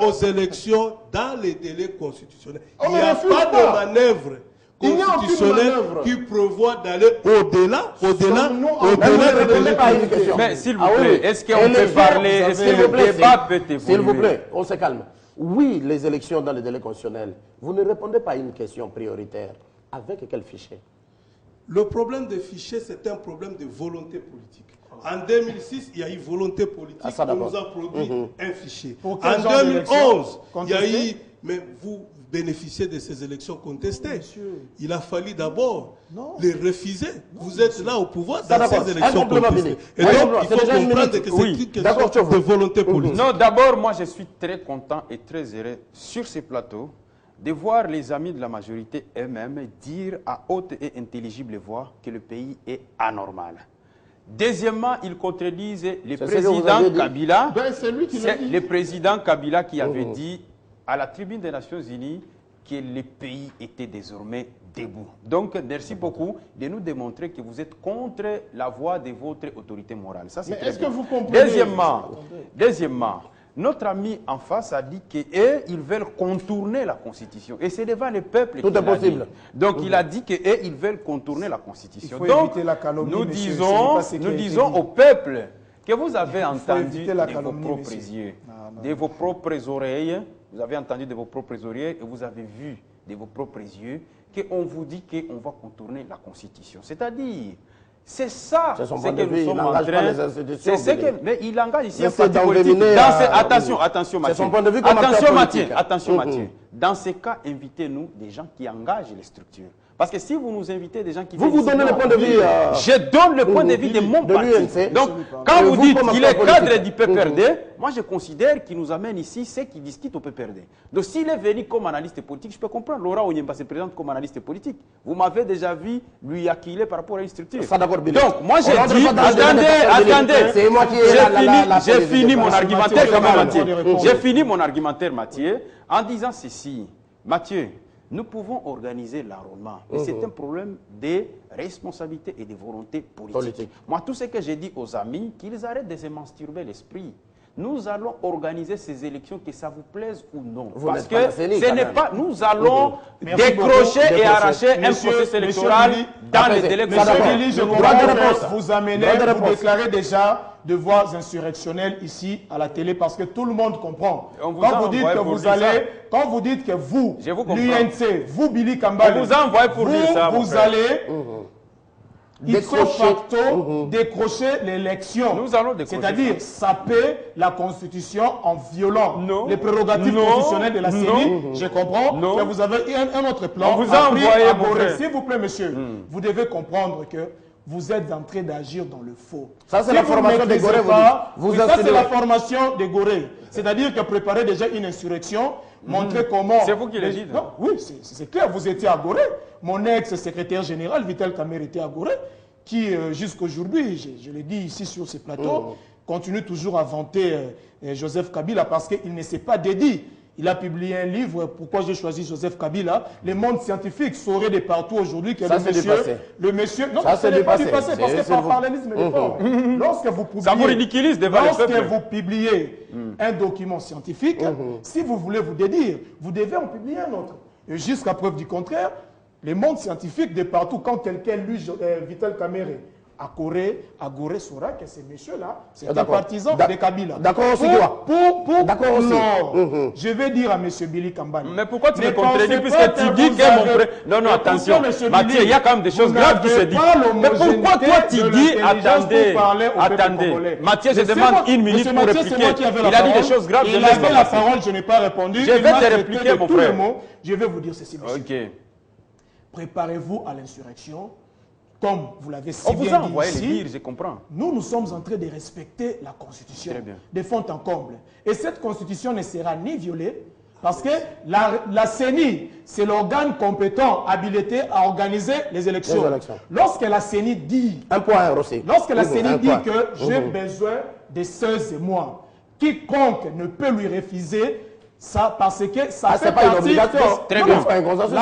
aux élections dans les délais constitutionnels. Il n'y a pas de manœuvre constitutionnelle qui prévoit d'aller au-delà de question. Mais s'il vous plaît, est-ce qu'on peut parler, est-ce que le débat peut évoluer? S'il vous plaît, on se calme. Oui, les élections dans les délais constitutionnels. Vous ne répondez pas à une question prioritaire. Avec quel fichier? Le problème des fichiers, c'est un problème de volonté politique. En 2006, il y a eu volonté politique, on nous a produit un fichier. En 2011, il y a eu, mais vous bénéficiez de ces élections contestées. Il a fallu d'abord les refuser. Vous êtes là au pouvoir dans ces élections contestées. Et donc, il faut comprendre que c'est une question de volonté politique. Non, d'abord, moi, je suis très content et très heureux sur ces plateaux de voir les amis de la majorité eux-mêmes dire à haute et intelligible voix que le pays est anormal. Deuxièmement, ils contredisent le président Kabila. C'est le président Kabila qui avait dit à la tribune des Nations Unies que le pays était désormais debout. Donc, merci beaucoup de nous démontrer que vous êtes contre la voix de votre autorité morale. Ça, c'est très bien. Vous comprenez? Deuxièmement, notre ami en face a dit qu'ils veulent contourner la Constitution. Et c'est devant le peuple tout est possible. Donc, il a dit qu'ils veulent contourner la Constitution. Donc, nous disons au peuple que vous avez entendu de vos propres yeux, de vos propres oreilles, vous avez entendu de vos propres oreilles et vous avez vu de vos propres yeux qu'on vous dit qu'on va contourner la Constitution. C'est-à-dire, c'est ça ce que nous sommes en train. C'est ce que, mais il engage ici un parti politique. Attention Mathieu. Attention Mathieu. Dans ces cas, invitez-nous des gens qui engagent les structures. Parce que si vous nous invitez des gens qui... Vous donnez le point de vue... Je donne le point de vue de mon parti. Donc, quand vous dites qu'il est cadre du PPRD, moi je considère qu'il nous amène ici ceux qui discutent au PPRD. Donc, s'il est venu comme analyste politique, je peux comprendre. Laura Onyemba se présente comme analyste politique. Vous m'avez déjà vu lui acculer par rapport à une structure. Donc, moi j'ai dit... Attendez. J'ai fini mon argumentaire quand même, Mathieu. J'ai fini mon argumentaire, Mathieu, en disant ceci. Mathieu, nous pouvons organiser l'enrôlement, mais c'est un problème de responsabilité et de volonté politique. Moi, tout ce que j'ai dit aux amis, qu'ils arrêtent de se masturber l'esprit. Nous allons organiser ces élections, que ça vous plaise ou non. Parce que ce n'est pas... Nous allons décrocher et arracher un processus électoral dans les délais. Je comprends que vous amenez, vous déclarez déjà de voix insurrectionnelles ici à la télé parce que tout le monde comprend. Quand vous dites que vous allez, quand vous dites que vous, l'UNC, vous Billy Kambale, vous allez décrocher l'élection. Nous allons décrocher. C'est-à-dire saper la Constitution en violant les prérogatives constitutionnelles de la CENI. Je comprends que vous avez un autre plan. On vous a envoyé, mon frère. S'il vous plaît, monsieur, vous devez comprendre que vous êtes en train d'agir dans le faux. Ça, c'est la formation des Gorées. Ça, c'est la formation des Gorées. C'est-à-dire que préparer déjà une insurrection, montrer comment... C'est vous qui le dites. Oui, c'est clair, vous étiez à Gorée. Mon ex-secrétaire général, Vital Kamerhe, était à Gorée, qui, jusqu'aujourd'hui, je l'ai dit ici sur ces plateaux, continue toujours à vanter Joseph Kabila parce qu'il ne s'est pas dédié. Il a publié un livre, pourquoi j'ai choisi Joseph Kabila. Le monde scientifique saurait de partout aujourd'hui que le monsieur... Non, ça n'est pas du passé, parce que par parallélisme il est fort. Lorsque vous publiez... Ça vous ridiculise devant le peuple. Lorsque vous publiez un document scientifique, si vous voulez vous dédire, vous devez en publier un autre. Et jusqu'à preuve du contraire, le monde scientifique de partout, quand quelqu'un lit Vital Kamerhe, à Gorée saura que ces messieurs-là, c'est un partisan de Kabila. D'accord aussi, toi. D'accord aussi. Non, je vais dire à M. Billy Kambale. Mais pourquoi tu me contredis puisque tu dis que mon frère... Non, attention, Mathieu, il y a quand même des choses graves qui se disent. Mais pourquoi toi tu dis, attendez, Mathieu, je demande une minute pour répliquer. Il a dit des choses graves. Il avait la parole, je n'ai pas répondu. Je vais te répliquer, mon frère. Je vais vous dire ceci, monsieur. Ok. Préparez-vous à l'insurrection. Comme vous l'avez si bien dit ici, on vous a envoyé les dire, je comprends. Nous sommes en train de respecter la Constitution de fond en comble. Et cette Constitution ne sera ni violée, parce que la CENI, c'est l'organe compétent, habilité à organiser les élections. Lorsque la CENI dit... Lorsque la CENI dit que j'ai besoin de 16 mois, quiconque ne peut lui refuser... Ça, parce que ça fait partie la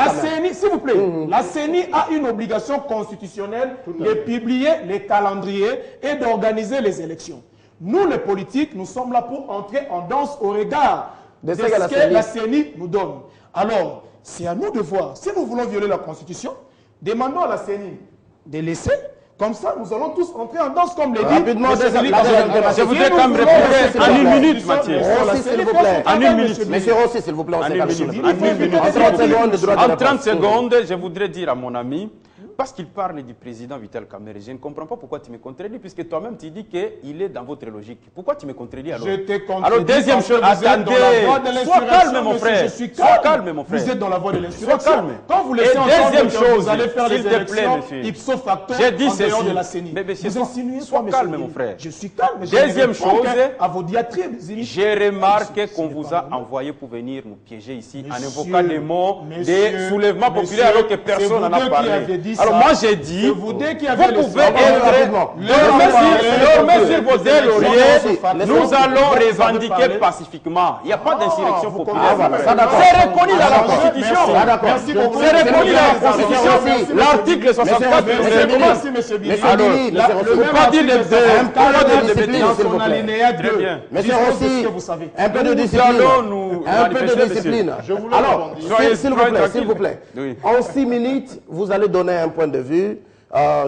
CENI, s'il vous plaît, la CENI a une obligation constitutionnelle de publier les calendriers et d'organiser les élections. Nous, les politiques, nous sommes là pour entrer en danse au regard de ce que la CENI nous donne. Alors, c'est à nous de voir. Si nous voulons violer la Constitution, demandons à la CENI de laisser. Comme ça, nous allons tous entrer en danse comme les dit. Rapidement, je voudrais quand même répondre en une minute, Mathieu. Rossi, s'il vous plaît. En une minute. Monsieur Rossi, s'il vous plaît, En 30 secondes, je voudrais dire à mon ami, parce qu'il parle du président Vital Kamerhe, je ne comprends pas pourquoi tu me contredis, puisque toi-même tu dis qu'il est dans votre logique. Pourquoi tu me contredis alors? Je te contredis. Alors deuxième chose, attendez, sois calme mon frère. Sois calme mon frère. Vous êtes dans la voie de l'insurrection. Sois calme. Quand vous laissez deuxième chose, vous allez faire les élections ipso facto j'ai dit en dehors ceci. de la CENI. Mais monsieur, vous insinuez sois quoi, calme monsieur mon frère. Je suis calme. Deuxième chose, à vos diatribes. j'ai remarqué qu'on vous a envoyé pour venir nous piéger ici en évoquant des mots des soulèvements populaires alors que personne n'en a parlé. Alors moi j'ai dit, vous pouvez être dormez sur vos ailes lauriers, nous allons revendiquer pacifiquement. Il n'y a pas d'insurrection populaire. C'est reconnu dans la Constitution. C'est reconnu dans la Constitution. L'article 64 Merci, monsieur Billy. Alors, il ne faut pas dire de discipline, s'il vous plaît. Très bien. Monsieur Rossi, un peu de discipline. Un peu de discipline. Alors, s'il vous plaît, en 6 minutes, vous allez donner un point de vue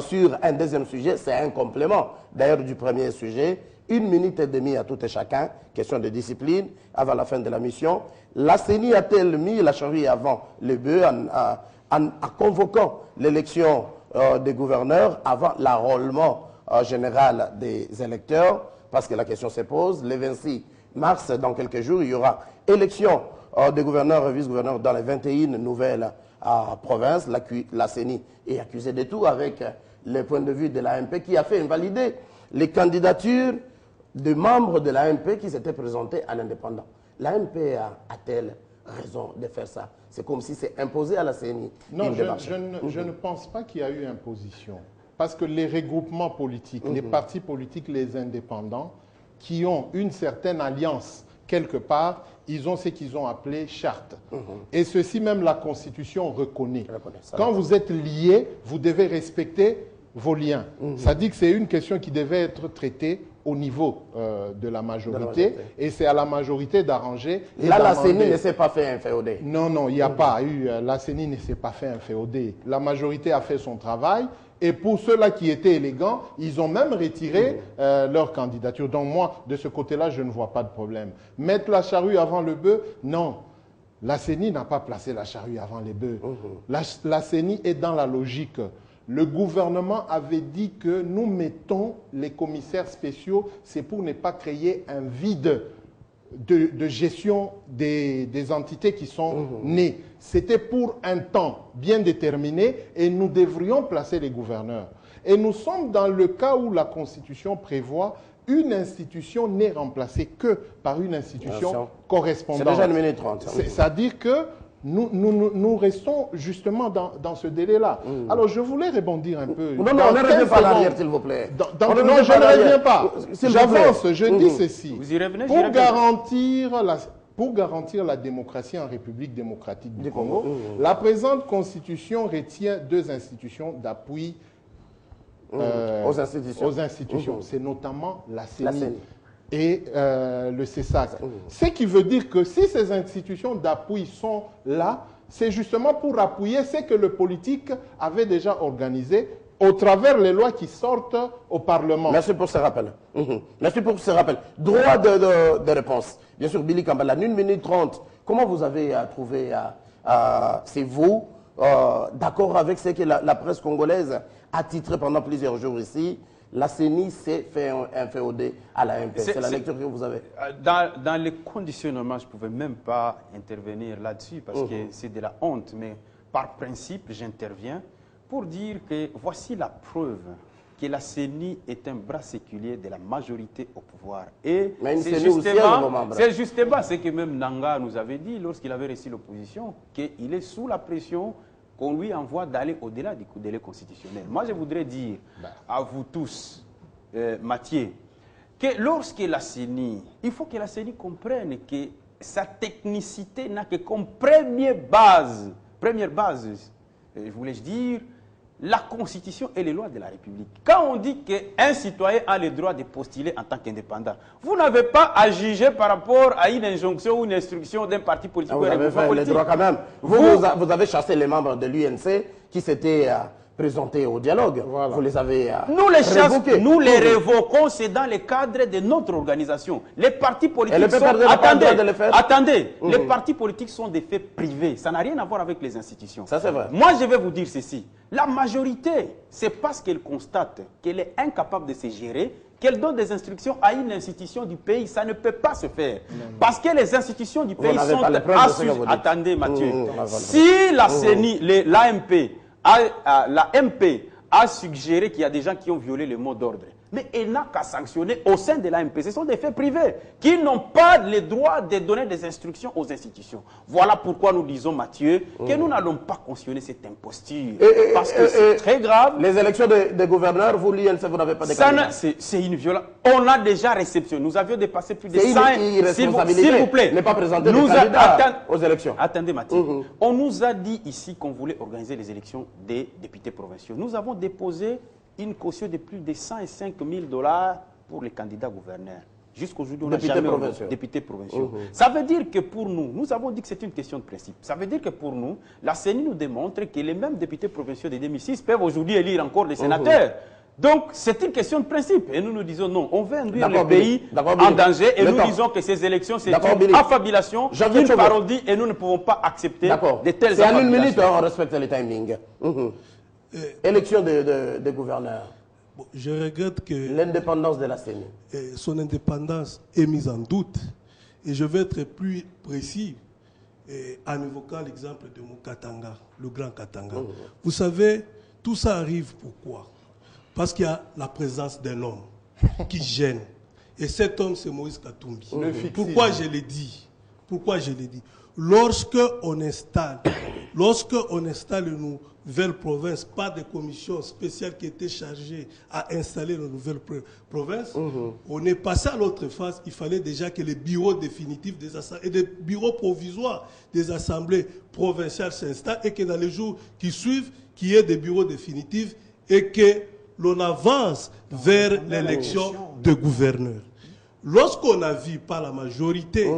sur un deuxième sujet. C'est un complément, d'ailleurs, du premier sujet. 1 minute et demie à tout et chacun. Question de discipline avant la fin de la mission. La CENI a-t-elle mis la charrue avant le bœuf en convoquant l'élection des gouverneurs avant l'enrôlement général des électeurs? Parce que la question se pose. Le 26 mars, dans quelques jours, il y aura élection des gouverneurs et vice-gouverneurs dans les 21 nouvelles provinces. La CENI est accusée de tout avec le point de vue de l'AMP qui a fait invalider les candidatures de membres de l'AMP qui s'étaient présentés à l'indépendant. L'AMP a-t-elle raison de faire ça? C'est comme si c'est imposé à la CENI. Non, je ne pense pas qu'il y a eu imposition. Parce que les regroupements politiques, les partis politiques, les indépendants, qui ont une certaine alliance quelque part, ils ont ce qu'ils ont appelé charte. Et ceci même la Constitution reconnaît. Quand vous êtes liés, vous devez respecter vos liens. Ça dit que c'est une question qui devait être traitée au niveau de la majorité, et c'est à la majorité d'arranger. Là, la CENI ne s'est pas fait un féodé. Non, non, il n'y a pas eu. La CENI ne s'est pas fait un féodé. La majorité a fait son travail, et pour ceux-là qui étaient élégants, ils ont même retiré leur candidature. Donc moi, de ce côté-là, je ne vois pas de problème. Mettre la charrue avant le bœuf, non. La CENI n'a pas placé la charrue avant les bœufs. La CENI est dans la logique. Le gouvernement avait dit que nous mettons les commissaires spéciaux, c'est pour ne pas créer un vide de gestion des entités qui sont nées. C'était pour un temps bien déterminé et nous devrions placer les gouverneurs. Et nous sommes dans le cas où la Constitution prévoit une institution n'est remplacée que par une institution correspondante. C'est déjà 1 minute 30. C'est-à-dire que nous restons justement dans ce délai-là. Alors, je voulais rebondir un peu. Non, non, on ne revient pas en arrière, s'il vous plaît. Non, je ne reviens pas. J'avance, je dis ceci. Vous y revenez, Pour garantir la démocratie en République démocratique du Congo, la présente Constitution retient 2 institutions d'appui aux institutions. C'est notamment la CENI. Et le CESAC. Ce qui veut dire que si ces institutions d'appui sont là, c'est justement pour appuyer ce que le politique avait déjà organisé au travers les lois qui sortent au Parlement. Merci pour ce rappel. Merci pour ce rappel. Droit de réponse. Bien sûr, Billy Kambala, 1 minute 30. Comment vous avez trouvé, c'est vous, d'accord avec ce que la presse congolaise a titré pendant plusieurs jours ici? La CENI s'est fait un féodé à la MP. C'est la lecture que vous avez. Dans les conditionnements, je ne pouvais même pas intervenir là-dessus parce que c'est de la honte. Mais par principe, j'interviens pour dire que voici la preuve que la CENI est un bras séculier de la majorité au pouvoir. Et c'est justement ce que même Nanga nous avait dit lorsqu'il avait reçu l'opposition, qu'il est sous la pression qu'on lui envoie d'aller au-delà du délai constitutionnel. Moi, je voudrais dire à vous tous, Mathieu, que lorsque la CENI, il faut que la CENI comprenne que sa technicité n'a que comme première base, je voulais dire, la Constitution et les lois de la République. Quand on dit qu'un citoyen a le droit de postuler en tant qu'indépendant, vous n'avez pas à juger par rapport à une injonction ou une instruction d'un parti politique. Vous avez fait les droits quand même. Vous avez chassé les membres de l'UNC qui s'étaient présentés au dialogue. Voilà. Vous les avez révoqués. Nous les révoquons, c'est dans le cadre de notre organisation. Les partis politiques attendez, les partis politiques sont des faits privés. Ça n'a rien à voir avec les institutions. Ça, c'est vrai. Moi, je vais vous dire ceci. La majorité, c'est parce qu'elle constate qu'elle est incapable de se gérer, qu'elle donne des instructions à une institution du pays. Ça ne peut pas se faire. Parce que les institutions du pays sont assujetties. Attendez, Mathieu. Si la CENI, l'AMP, la MP a suggéré qu'il y a des gens qui ont violé le mot d'ordre. Mais elle n'a qu'à sanctionner au sein de l'AMP. Ce sont des faits privés qui n'ont pas le droit de donner des instructions aux institutions. Voilà pourquoi nous disons, Mathieu, que nous n'allons pas cautionner cette imposture. Parce que c'est très grave. Les élections des gouverneurs, vous, l'INC, vous n'avez pas de candidat. C'est une violence. On a déjà réceptionné. Nous avions dépassé plus de 100. S'il vous plaît. Ne pas présenter des candidats aux élections. Attendez, Mathieu. On nous a dit ici qu'on voulait organiser les élections des députés provinciaux. Nous avons déposé une caution de plus de 105 000 $ pour les candidats gouverneurs. Jusqu'aujourd'hui, on n'a jamais députés provinciaux. Ça veut dire que pour nous, nous avons dit que c'est une question de principe. Ça veut dire que pour nous, la CENI nous démontre que les mêmes députés provinciaux de 2006 peuvent aujourd'hui élire encore des sénateurs. Donc, c'est une question de principe. Et nous nous disons non, on veut induire le pays en danger et nous disons que ces élections, c'est une affabulation, une parodie et nous ne pouvons pas accepter de telles affabulations. C'est en une minute, on respecte les timings. Élection des gouverneurs. Bon, je regrette que l'indépendance de la CENI. Son indépendance est mise en doute. Et je vais être plus précis en évoquant l'exemple de mon Katanga, le grand Katanga. Vous savez, tout ça arrive pourquoi? Parce qu'il y a la présence d'un homme qui gêne. Et cet homme, c'est Moïse Katumbi. Pourquoi je l'ai dit? Pourquoi je l'ai dit? Lorsque on installe une nouvelle province par des commissions spéciales qui étaient chargées à installer une nouvelle province, on est passé à l'autre phase. Il fallait déjà que les bureaux définitifs des assemblées et les bureaux provisoires des assemblées provinciales s'installent et que dans les jours qui suivent, qu'il y ait des bureaux définitifs et que l'on avance vers l'élection de gouverneurs. Lorsqu'on a vu par la majorité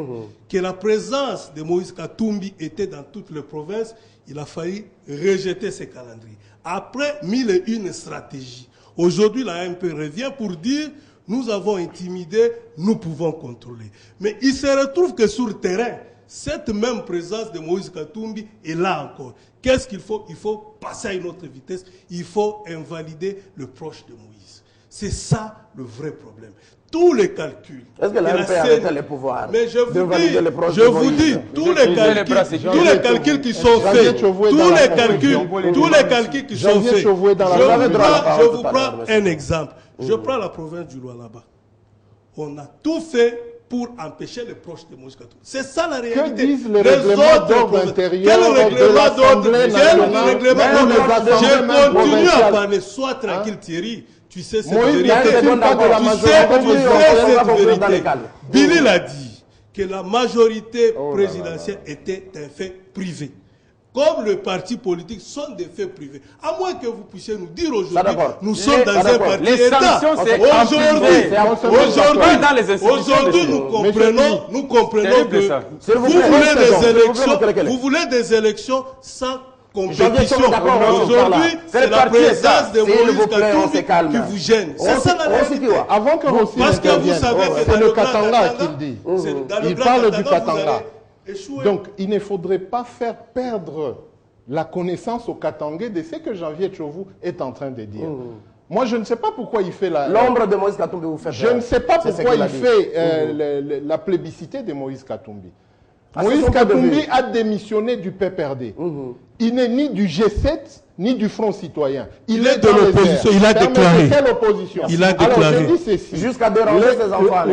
que la présence de Moïse Katumbi était dans toutes les provinces, il a fallu rejeter ces calendriers. Après 1001 stratégies, aujourd'hui la MP revient pour dire nous avons intimidé, nous pouvons contrôler. Mais il se retrouve que sur le terrain, cette même présence de Moïse Katumbi est là encore. Qu'est-ce qu'il faut? Il faut passer à une autre vitesse. Il faut invalider le proche de Moïse. C'est ça le vrai problème. Tous les calculs. Est-ce que la MP avait les pouvoirs? Mais je vous dis, tous les calculs qui sont faits, je vous prends un exemple. Je prends la province du Lualaba. On a tout fait pour empêcher les proches de Moïse Katumbi. C'est ça la réalité. Que disent les règlements d'ordre intérieur? Quel règlement d'ordre? Je continue à parler. Sois tranquille, Thierry. Tu sais cette vérité. Billy l'a dit, que la majorité présidentielle était un fait privé. Comme le parti politique sont des faits privés. À moins que vous puissiez nous dire aujourd'hui, nous sommes dans un parti État. Aujourd'hui, nous comprenons que vous voulez des élections sans compétition. Aujourd'hui, c'est la présence de Moïse Katumbi qui vous gêne. C'est ça la réalité. Avant que parce que vous savez que c'est le Katanga qu'il dit. Il parle du Katanga. Donc, il ne faudrait pas faire perdre la connaissance au Katangais de ce que Janvier Tchovu est en train de dire. Moi, je ne sais pas pourquoi il fait la... L'ombre de Moïse Katumbi vous fait peur. Je ne sais pas pourquoi il fait la plébiscité de Moïse Katumbi. Moïse Katumbi a démissionné du PPRD. Il n'est ni du G7, ni du Front Citoyen. Il est de l'opposition. Il a déclaré. Quelle opposition? Il a déclaré. Alors, je dis ceci. Jusqu'à déranger ses enfants.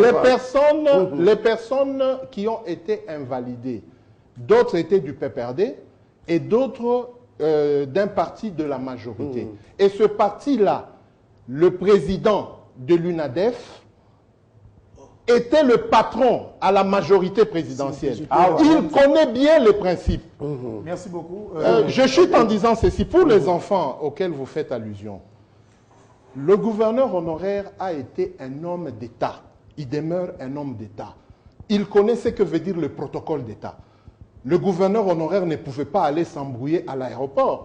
Les personnes qui ont été invalidées, d'autres étaient du PPRD et d'autres d'un parti de la majorité. Et ce parti-là, le président de l'UNADEF était le patron à la majorité présidentielle. Il connaît bien les principes. Merci beaucoup. Je chute en disant ceci. Pour les enfants auxquels vous faites allusion, le gouverneur honoraire a été un homme d'État. Il demeure un homme d'État. Il connaît ce que veut dire le protocole d'État. Le gouverneur honoraire ne pouvait pas aller s'embrouiller à l'aéroport.